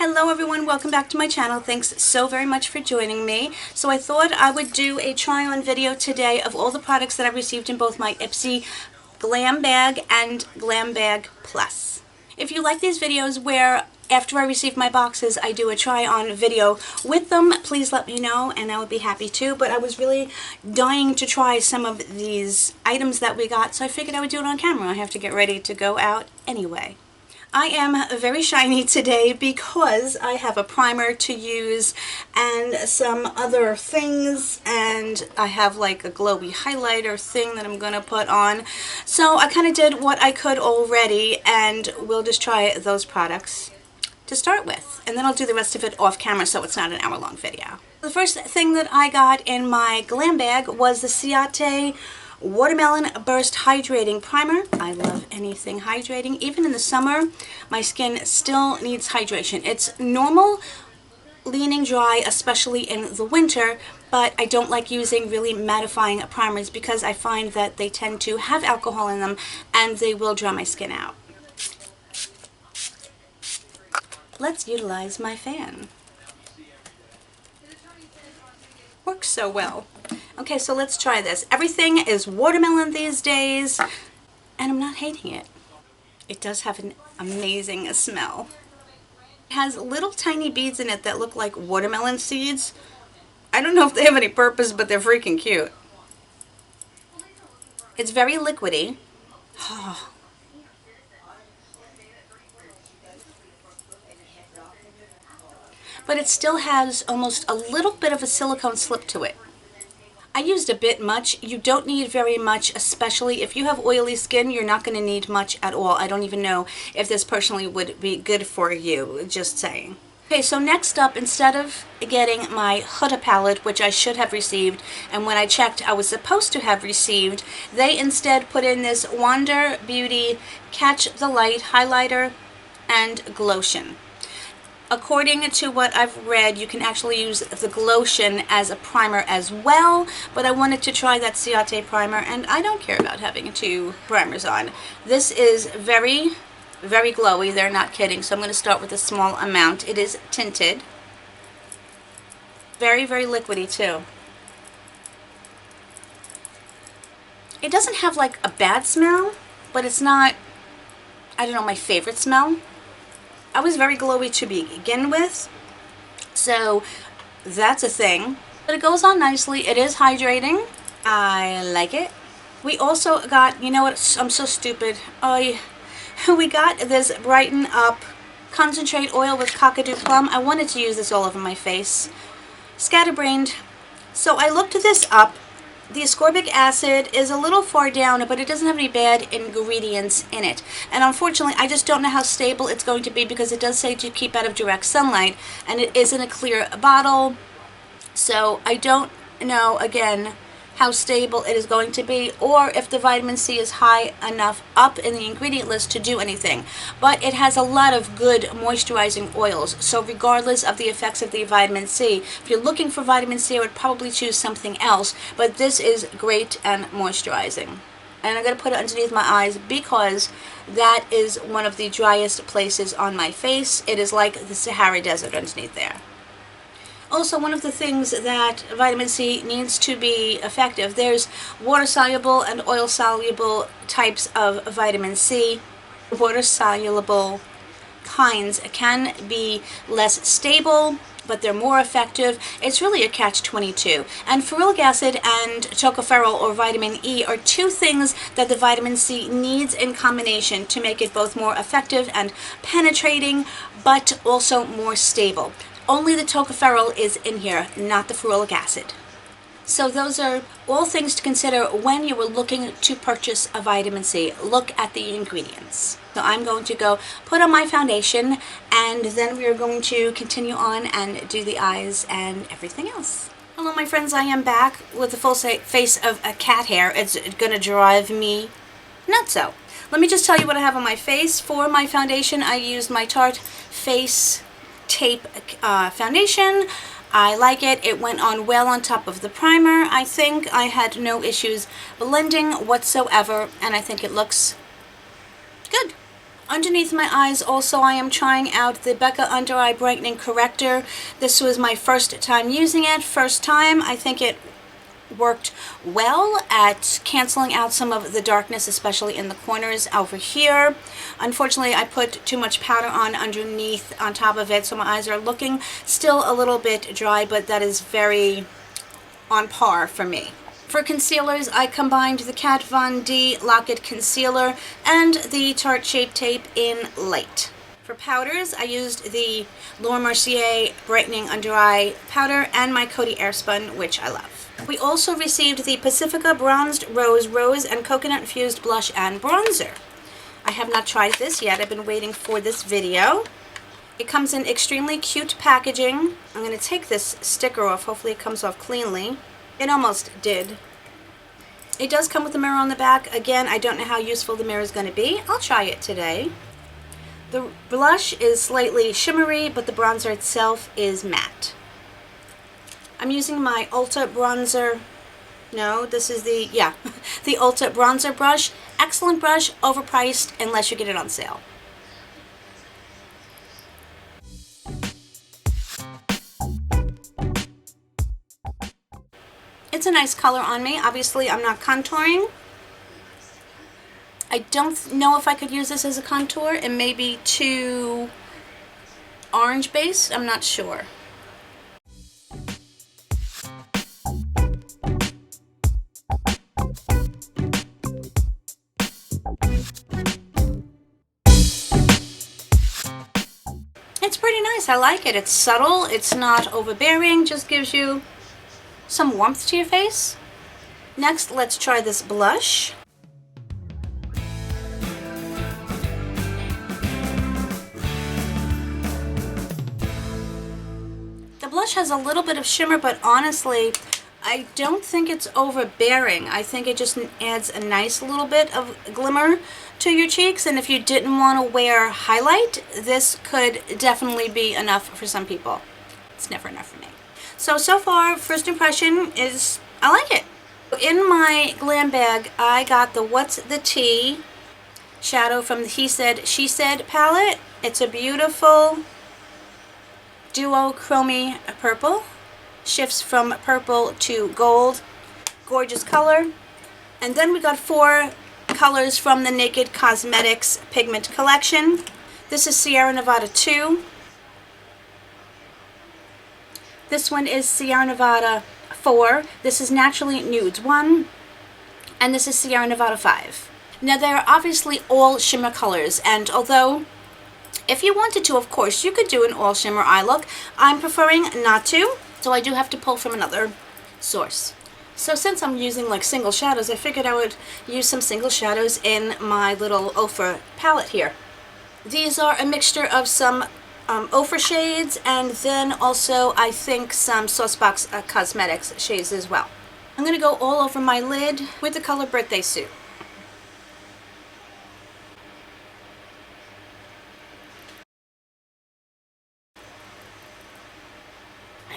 Hello everyone, welcome back to my channel. Thanks so very much for joining me. So I thought I would do a try-on video today of all the products that I received in both my Ipsy Glam Bag and Glam Bag Plus. If you like these videos where after I receive my boxes I do a try-on video with them, please let me know and I would be happy to. But I was really dying to try some of these items that we got, so I figured I would do it on camera. I have to get ready to go out anyway. I am very shiny today because I have a primer to use and some other things, and I have like a glowy highlighter thing that I'm going to put on. So I kind of did what I could already, and we'll just try those products to start with. And then I'll do the rest of it off camera so it's not an hour-long video. The first thing that I got in my glam bag was the Ciate Watermelon Burst Hydrating Primer. I love anything hydrating. Even in the summer, my skin still needs hydration. It's normal leaning dry, especially in the winter, but I don't like using really mattifying primers because I find that they tend to have alcohol in them and they will dry my skin out. Let's utilize my fan. Works so well. Okay, so let's try this. Everything is watermelon these days, and I'm not hating it. It does have an amazing smell. It has little tiny beads in it that look like watermelon seeds. I don't know if they have any purpose, but they're freaking cute. It's very liquidy. But it still has almost a little bit of a silicone slip to it. I used a bit much. You don't need very much, especially if you have oily skin. You're not going to need much at all. I don't even know if this personally would be good for you, just saying. Okay, so next up, instead of getting my Huda palette, which I should have received, and when I checked I was supposed to have received, they instead put in this Wander Beauty Catch the Light highlighter and Glowtion. According to what I've read, you can actually use the Glowtion as a primer as well, but I wanted to try that Ciate primer, and I don't care about having two primers on. This is very, very glowy. They're not kidding, so I'm going to start with a small amount. It is tinted. Very, very liquidy too. It doesn't have like a bad smell, but it's not, I don't know, my favorite smell. I was very glowy to begin with, so that's a thing. But it goes on nicely. It is hydrating. I like it. We also got, you know what, I'm so stupid. We got this Brighten Up Concentrate Oil with Cockadoo Plum. I wanted to use this all over my face. Scatterbrained. So I looked this up. The ascorbic acid is a little far down, but it doesn't have any bad ingredients in it. And unfortunately, I just don't know how stable it's going to be because it does say to keep out of direct sunlight, and it is in a clear bottle. So I don't know, again, how stable it is going to be, or if the vitamin C is high enough up in the ingredient list to do anything. But it has a lot of good moisturizing oils, so regardless of the effects of the vitamin C, if you're looking for vitamin C, I would probably choose something else, but this is great and moisturizing. And I'm going to put it underneath my eyes because that is one of the driest places on my face. It is like the Sahara Desert underneath there. Also, one of the things that vitamin C needs to be effective, there's water-soluble and oil-soluble types of vitamin C. Water-soluble kinds can be less stable, but they're more effective. It's really a catch-22. And ferulic acid and tocopherol, or vitamin E, are two things that the vitamin C needs in combination to make it both more effective and penetrating, but also more stable. Only the tocopherol is in here, not the ferulic acid. So those are all things to consider when you are looking to purchase a vitamin C. Look at the ingredients. So I'm going to go put on my foundation, and then we are going to continue on and do the eyes and everything else. Hello my friends, I am back with the full face of a cat hair. It's going to drive me nuts. So let me just tell you what I have on my face. For my foundation, I used my Tarte Face Tape foundation. I like it. It went on well on top of the primer. I think I had no issues blending whatsoever, and I think it looks good. Underneath my eyes also I am trying out the Becca Under Eye Brightening Corrector. This was my first time using it. First time. I think it worked well at canceling out some of the darkness, especially in the corners over here. Unfortunately, I put too much powder on underneath on top of it, so my eyes are looking still a little bit dry, but that is very on par for me. For concealers, I combined the Kat Von D Lock-It Concealer and the Tarte Shape Tape in Light. For powders, I used the Laura Mercier Brightening Under Eye Powder and my Coty Airspun, which I love. We also received the Pacifica Bronzed Rose and Coconut Infused Blush and Bronzer. I have not tried this yet. I've been waiting for this video. It comes in extremely cute packaging. I'm going to take this sticker off. Hopefully it comes off cleanly. It almost did. It does come with a mirror on the back. Again, I don't know how useful the mirror is going to be. I'll try it today. The blush is slightly shimmery, but the bronzer itself is matte. I'm using my Ulta bronzer. No, this is the Ulta bronzer brush. Excellent brush, overpriced unless you get it on sale. It's a nice color on me. Obviously, I'm not contouring. I don't know if I could use this as a contour. It may be too orange based. I'm not sure. It's pretty nice. I like it. It's subtle. It's not overbearing. Just gives you some warmth to your face. Next, let's try this blush. The blush has a little bit of shimmer, but honestly, I don't think it's overbearing. I think it just adds a nice little bit of glimmer to your cheeks, and if you didn't want to wear highlight, this could definitely be enough for some people. It's never enough for me. So far, first impression is I like it. In my glam bag, I got the What's the Tea shadow from the He Said, She Said palette. It's a beautiful duochrome purple. Shifts from purple to gold. Gorgeous color. And then we got 4 colors from the Naked Cosmetics Pigment Collection. This is Sierra Nevada 2. This one is Sierra Nevada 4. This is Naturally Nudes 1. And this is Sierra Nevada 5. Now they're obviously all shimmer colors, and although if you wanted to, of course, you could do an all shimmer eye look, I'm preferring not to, so I do have to pull from another source. So since I'm using like single shadows, I figured I would use some single shadows in my little Ofra palette here. These are a mixture of some Ofra shades, and then also I think some Saucebox Cosmetics shades as well. I'm going to go all over my lid with the color Birthday Suit.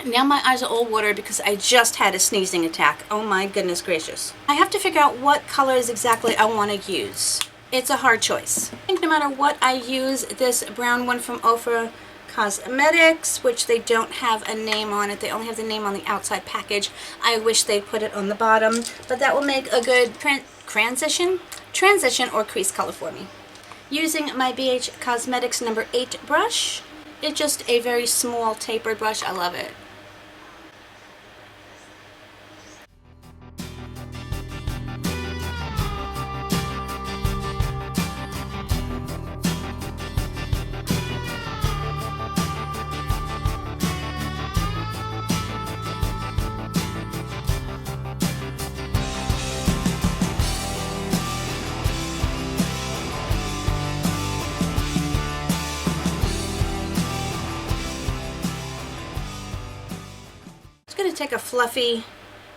Now my eyes are all watered because I just had a sneezing attack. Oh my goodness gracious. I have to figure out what colors exactly I want to use. It's a hard choice. I think no matter what I use, this brown one from Ofra Cosmetics, which they don't have a name on it, they only have the name on the outside package. I wish they'd put it on the bottom, but that will make a good transition or crease color for me. Using my BH Cosmetics number 8 brush. It's just a very small tapered brush. I love it. Going to take a fluffy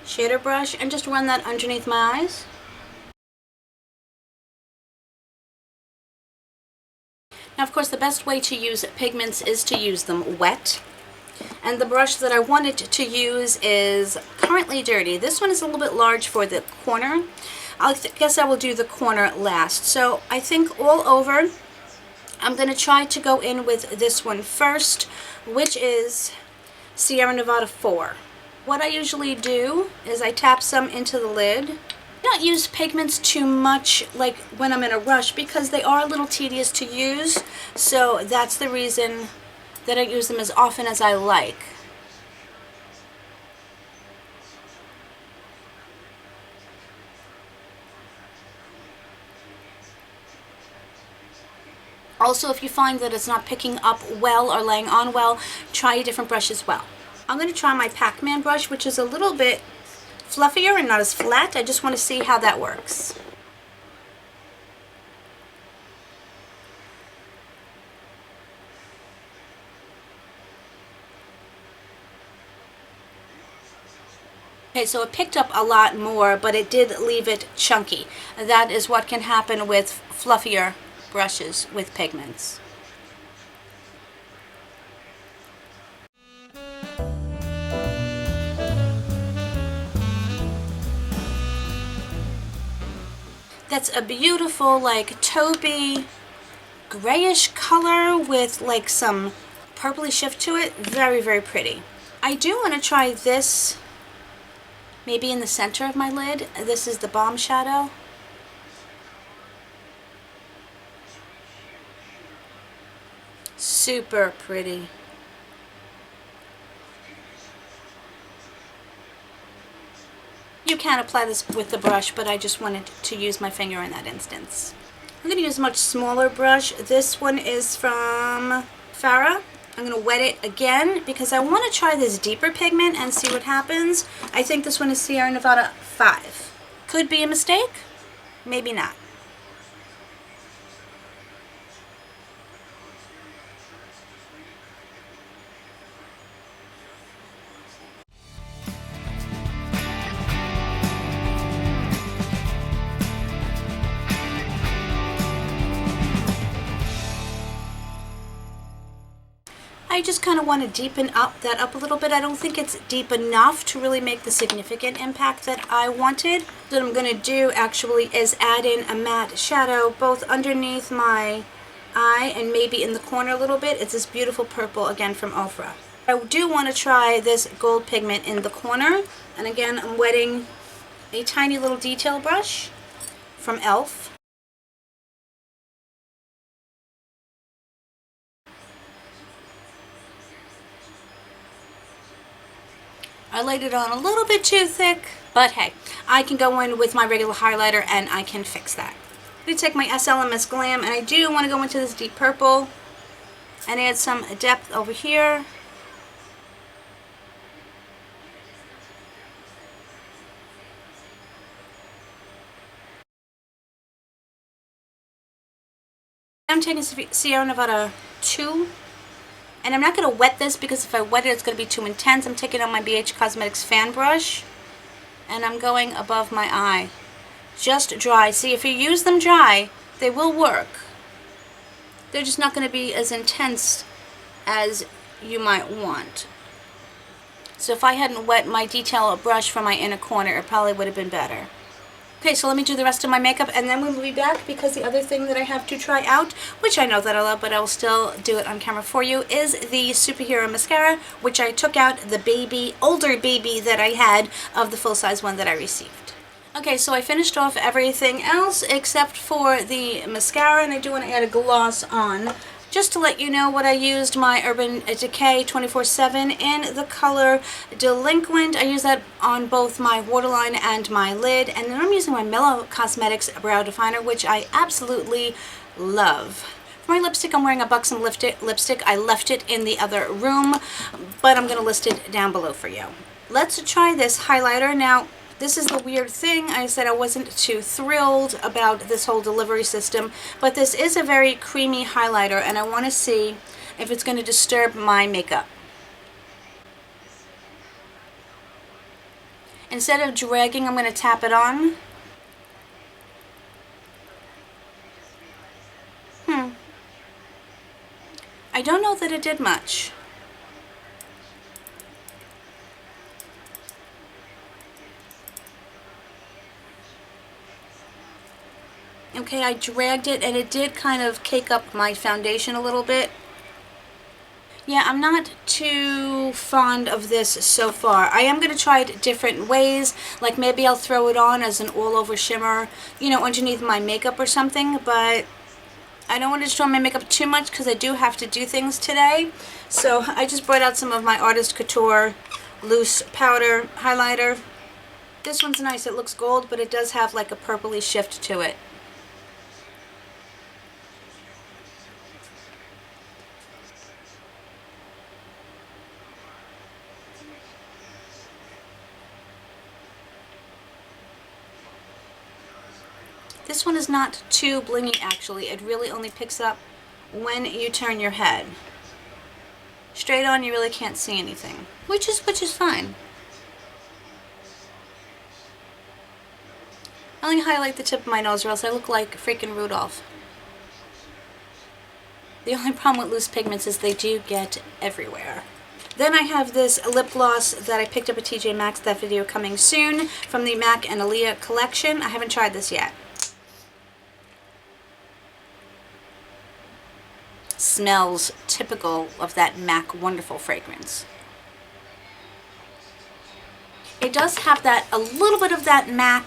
shader brush and just run that underneath my eyes. Now, of course, the best way to use pigments is to use them wet. And the brush that I wanted to use is currently dirty. This one is a little bit large for the corner. I guess I will do the corner last. So I think all over I'm going to try to go in with this one first, which is Sierra Nevada 4. What I usually do is I tap some into the lid. I don't use pigments too much like when I'm in a rush because they are a little tedious to use, so that's the reason that I use them as often as I like. Also, if you find that it's not picking up well or laying on well, try a different brush as well. I'm going to try my Pac-Man brush, which is a little bit fluffier and not as flat. I just want to see how that works. Okay, so it picked up a lot more, but it did leave it chunky. That is what can happen with fluffier brushes with pigments. That's a beautiful, like, taupey, grayish color with, like, some purpley shift to it. Very, very pretty. I do want to try this maybe in the center of my lid. This is the Bomb Shadow. Super pretty. You can apply this with the brush, but I just wanted to use my finger in that instance. I'm going to use a much smaller brush. This one is from Farah. I'm going to wet it again because I want to try this deeper pigment and see what happens. I think this one is Sierra Nevada 5. Could be a mistake, maybe not. I just kind of want to deepen that up a little bit. I don't think it's deep enough to really make the significant impact that I wanted. What I'm going to do actually is add in a matte shadow both underneath my eye and maybe in the corner a little bit. It's this beautiful purple again from Ofra. I do want to try this gold pigment in the corner, and again I'm wetting a tiny little detail brush from e.l.f. I laid it on a little bit too thick, but hey, I can go in with my regular highlighter and I can fix that. I'm going to take my SLMS Glam, and I do want to go into this deep purple and add some depth over here. I'm taking Sierra Nevada 2. And I'm not going to wet this because if I wet it, it's going to be too intense. I'm taking out my BH Cosmetics fan brush, and I'm going above my eye. Just dry. See, if you use them dry, they will work. They're just not going to be as intense as you might want. So if I hadn't wet my detail brush from my inner corner, it probably would have been better. Okay, so let me do the rest of my makeup and then we'll be back because the other thing that I have to try out, which I know that I love but I will still do it on camera for you, is the Superhero Mascara, which I took out the older baby that I had of the full-size one that I received. Okay, so I finished off everything else except for the mascara, and I do want to add a gloss on. Just to let you know what I used, my Urban Decay 24/7 in the color Delinquent. I use that on both my waterline and my lid. And then I'm using my Mellow Cosmetics Brow Definer, which I absolutely love. For my lipstick, I'm wearing a Buxom lipstick. I left it in the other room, but I'm going to list it down below for you. Let's try this highlighter. Now, this is the weird thing. I said I wasn't too thrilled about this whole delivery system, but this is a very creamy highlighter, and I want to see if it's going to disturb my makeup. Instead of dragging, I'm going to tap it on. I don't know that it did much. Okay, I dragged it and it did kind of cake up my foundation a little bit. Yeah, I'm not too fond of this so far. I am going to try it different ways. Like maybe I'll throw it on as an all-over shimmer, you know, underneath my makeup or something. But I don't want to destroy my makeup too much because I do have to do things today. So I just brought out some of my Artist Couture loose powder highlighter. This one's nice. It looks gold, but it does have like a purpley shift to it. This one is not too blingy actually. It really only picks up when you turn your head. Straight on you really can't see anything, which is fine. I only highlight the tip of my nose or else I look like freaking Rudolph. The only problem with loose pigments is they do get everywhere. Then I have this lip gloss that I picked up at TJmaxx, that video coming soon, from the MAC and Aaliyah collection. I haven't tried this yet. Smells typical of that MAC wonderful fragrance. It does have that, a little bit of that MAC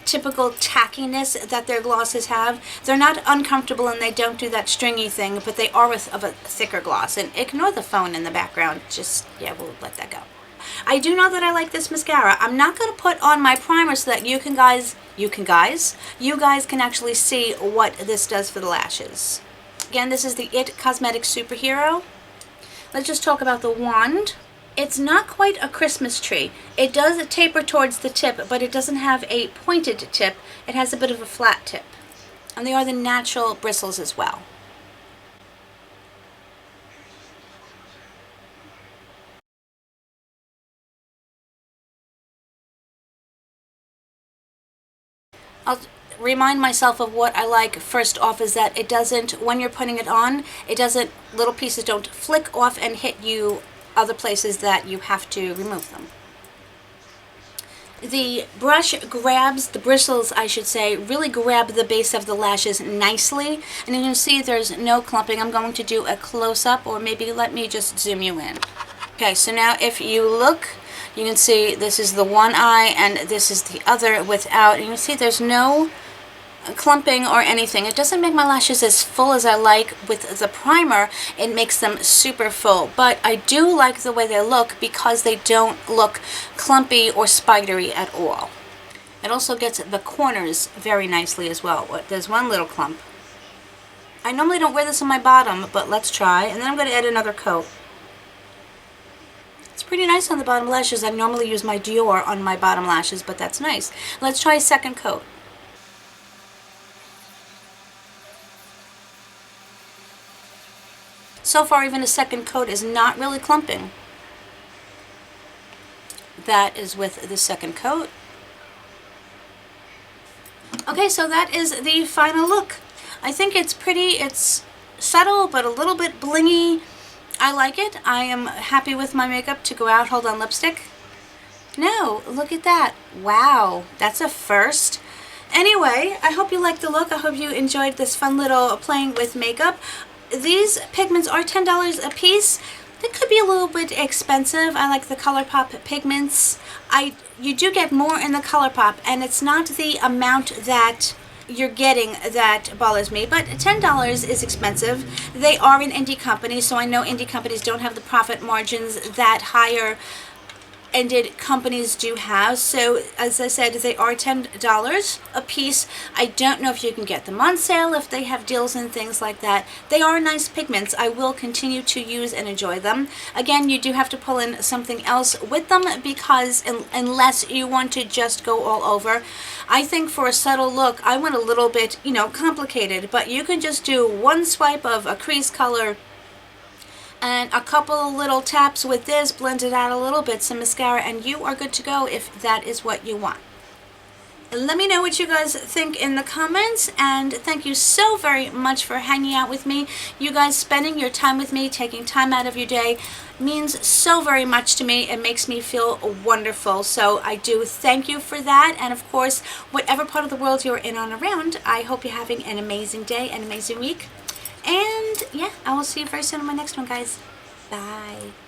typical tackiness that their glosses have. They're not uncomfortable and they don't do that stringy thing, but they are of a thicker gloss. And ignore the phone in the background. Just, yeah, we'll let that go. I do know that I like this mascara. I'm not going to put on my primer so that you guys can actually see what this does for the lashes. Again, this is the It Cosmetics Superhero. Let's just talk about the wand. It's not quite a Christmas tree. It does taper towards the tip, but it doesn't have a pointed tip. It has a bit of a flat tip. And they are the natural bristles as well. I'll remind myself of what I like first off is that it doesn't, when you're putting it on, it doesn't, little pieces don't flick off and hit you other places that you have to remove them. The brush grabs, the bristles I should say, really grab the base of the lashes nicely. And you can see there's no clumping. I'm going to do a close-up, or maybe let me just zoom you in. Okay, so now if you look, you can see this is the one eye and this is the other without. And you can see there's no clumping or anything. It doesn't make my lashes as full as I like with the primer. It makes them super full, but I do like the way they look because they don't look clumpy or spidery at all. It also gets the corners very nicely as well. There's one little clump. I normally don't wear this on my bottom, but let's try. And then I'm going to add another coat. It's pretty nice on the bottom lashes. I normally use my Dior on my bottom lashes, but that's nice. Let's try a second coat. So far, even a second coat is not really clumping. That is with the second coat. Okay, so that is the final look. I think it's pretty, it's subtle, but a little bit blingy. I like it. I am happy with my makeup to go out. Hold on, lipstick. No, look at that. Wow, that's a first. Anyway, I hope you liked the look. I hope you enjoyed this fun little playing with makeup. These pigments are $10 a piece. They could be a little bit expensive. I like the ColourPop pigments. You do get more in the ColourPop, and it's not the amount that you're getting that bothers me, but $10 is expensive. They are an indie company, so I know indie companies don't have the profit margins that higher ended companies do have. So as I said, they are $10 a piece. I don't know if you can get them on sale, if they have deals and things like that. They are nice pigments. I will continue to use and enjoy them. Again, you do have to pull in something else with them because unless you want to just go all over. I think for a subtle look, I want a little bit, you know, complicated, but you can just do one swipe of a crease color and a couple of little taps with this, blend it out a little bit, some mascara, and you are good to go if that is what you want. Let me know what you guys think in the comments, and thank you so very much for hanging out with me. You guys spending your time with me, taking time out of your day, means so very much to me. It makes me feel wonderful. So I do thank you for that. And of course, whatever part of the world you're in on around, I hope you're having an amazing day, an amazing week. And yeah, I will see you very soon on my next one, guys. Bye.